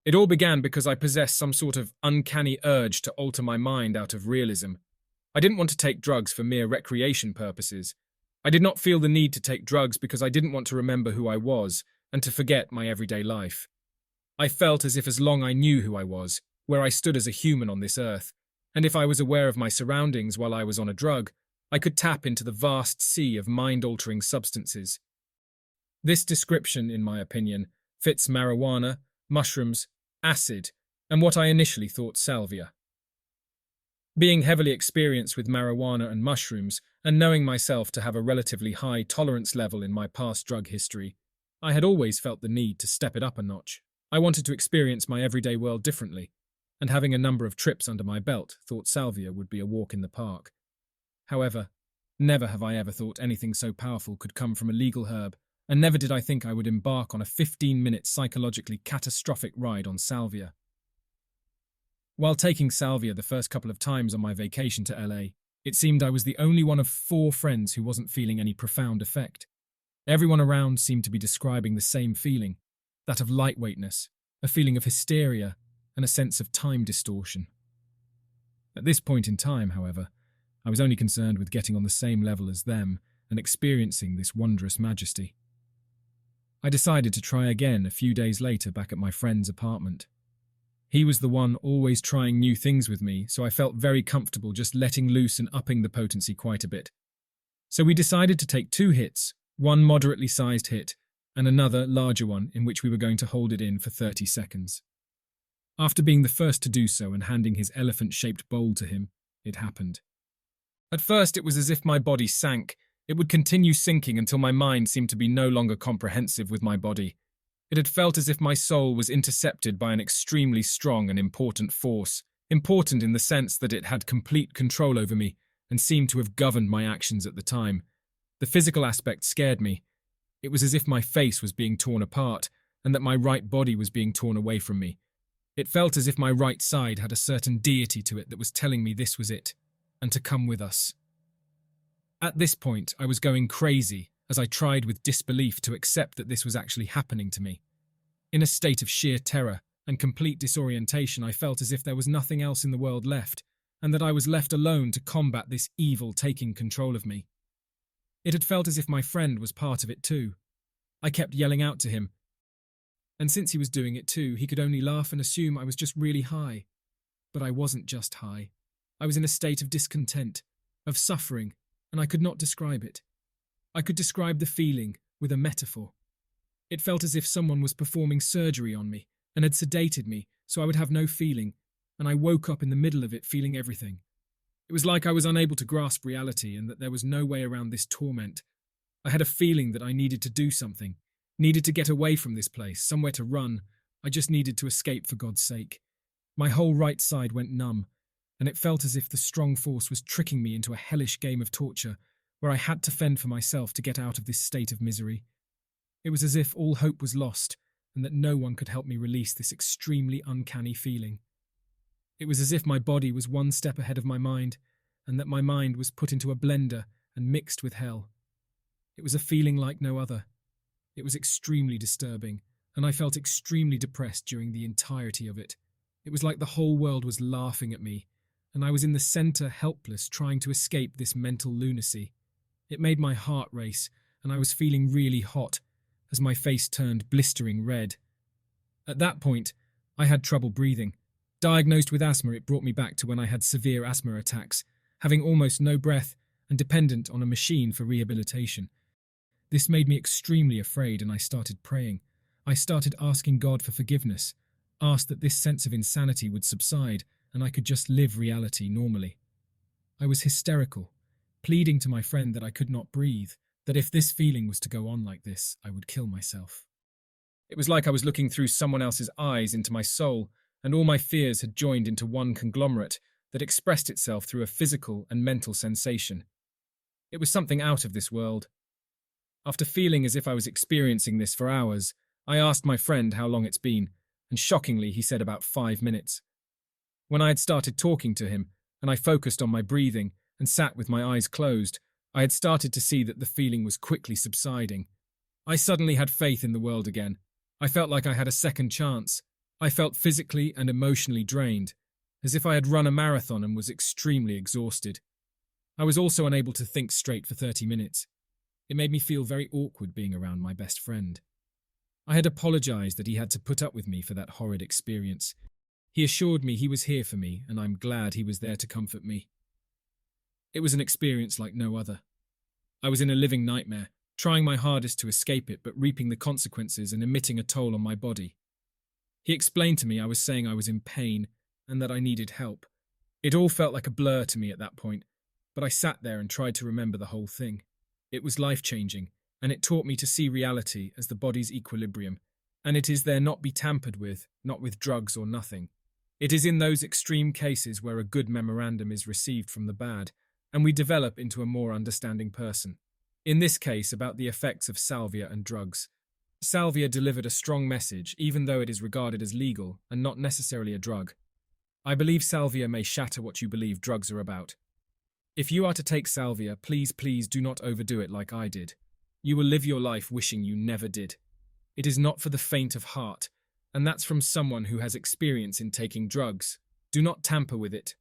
It all began because I possessed some sort of uncanny urge to alter my mind out of realism. I didn't want to take drugs for mere recreation purposes. I did not feel the need to take drugs because I didn't want to remember who I was and to forget my everyday life. I felt as if as long I knew who I was, where I stood as a human on this earth, and if I was aware of my surroundings while I was on a drug, I could tap into the vast sea of mind-altering substances. This description, in my opinion, fits marijuana, mushrooms, acid, and what I initially thought salvia. Being heavily experienced with marijuana and mushrooms, and knowing myself to have a relatively high tolerance level in my past drug history, I had always felt the need to step it up a notch. I wanted to experience my everyday world differently, and having a number of trips under my belt, thought salvia would be a walk in the park. However, never have I ever thought anything so powerful could come from a legal herb, and never did I think I would embark on a 15-minute psychologically catastrophic ride on salvia. While taking salvia the first couple of times on my vacation to LA, it seemed I was the only one of 4 friends who wasn't feeling any profound effect. Everyone around seemed to be describing the same feeling, that of lightweightness, a feeling of hysteria, and a sense of time distortion. At this point in time, however, I was only concerned with getting on the same level as them and experiencing this wondrous majesty. I decided to try again a few days later back at my friend's apartment. He was the one always trying new things with me, so I felt very comfortable just letting loose and upping the potency quite a bit. So we decided to take 2 hits, one moderately sized hit, and another larger one in which we were going to hold it in for 30 seconds. After being the first to do so and handing his elephant-shaped bowl to him, it happened. At first it was as if my body sank. It would continue sinking until my mind seemed to be no longer comprehensive with my body. It had felt as if my soul was intercepted by an extremely strong and important force, important in the sense that it had complete control over me and seemed to have governed my actions at the time. The physical aspect scared me. It was as if my face was being torn apart and that my right body was being torn away from me. It felt as if my right side had a certain deity to it that was telling me this was it, and to come with us. At this point, I was going crazy as I tried with disbelief to accept that this was actually happening to me. In a state of sheer terror and complete disorientation, I felt as if there was nothing else in the world left, and that I was left alone to combat this evil taking control of me. It had felt as if my friend was part of it too. I kept yelling out to him, and since he was doing it too, he could only laugh and assume I was just really high. But I wasn't just high. I was in a state of discontent, of suffering, and I could not describe it. I could describe the feeling with a metaphor. It felt as if someone was performing surgery on me and had sedated me so I would have no feeling, and I woke up in the middle of it feeling everything. It was like I was unable to grasp reality and that there was no way around this torment. I had a feeling that I needed to do something, needed to get away from this place, somewhere to run. I just needed to escape for God's sake. My whole right side went numb, and it felt as if the strong force was tricking me into a hellish game of torture where I had to fend for myself to get out of this state of misery. It was as if all hope was lost and that no one could help me release this extremely uncanny feeling. It was as if my body was one step ahead of my mind and that my mind was put into a blender and mixed with hell. It was a feeling like no other. It was extremely disturbing, and I felt extremely depressed during the entirety of it. It was like the whole world was laughing at me, and I was in the center helpless trying to escape this mental lunacy. It made my heart race, and I was feeling really hot as my face turned blistering red. At that point, I had trouble breathing. Diagnosed with asthma, it brought me back to when I had severe asthma attacks, having almost no breath and dependent on a machine for rehabilitation. This made me extremely afraid, and I started praying. I started asking God for forgiveness, asked that this sense of insanity would subside and I could just live reality normally. I was hysterical, pleading to my friend that I could not breathe, that if this feeling was to go on like this, I would kill myself. It was like I was looking through someone else's eyes into my soul, and all my fears had joined into one conglomerate that expressed itself through a physical and mental sensation. It was something out of this world. After feeling as if I was experiencing this for hours, I asked my friend how long it's been, and shockingly he said about 5 minutes. When I had started talking to him, and I focused on my breathing and sat with my eyes closed, I had started to see that the feeling was quickly subsiding. I suddenly had faith in the world again. I felt like I had a second chance. I felt physically and emotionally drained, as if I had run a marathon and was extremely exhausted. I was also unable to think straight for 30 minutes. It made me feel very awkward being around my best friend. I had apologized that he had to put up with me for that horrid experience. He assured me he was here for me, and I'm glad he was there to comfort me. It was an experience like no other. I was in a living nightmare, trying my hardest to escape it but reaping the consequences and emitting a toll on my body. He explained to me I was saying I was in pain and that I needed help. It all felt like a blur to me at that point, but I sat there and tried to remember the whole thing. It was life-changing, and it taught me to see reality as the body's equilibrium, and it is there not be tampered with, not with drugs or nothing. It is in those extreme cases where a good memorandum is received from the bad, and we develop into a more understanding person. In this case, about the effects of salvia and drugs. Salvia delivered a strong message, even though it is regarded as legal and not necessarily a drug. I believe salvia may shatter what you believe drugs are about. If you are to take salvia, please do not overdo it like I did. You will live your life wishing you never did. It is not for the faint of heart, and that's from someone who has experience in taking drugs. Do not tamper with it.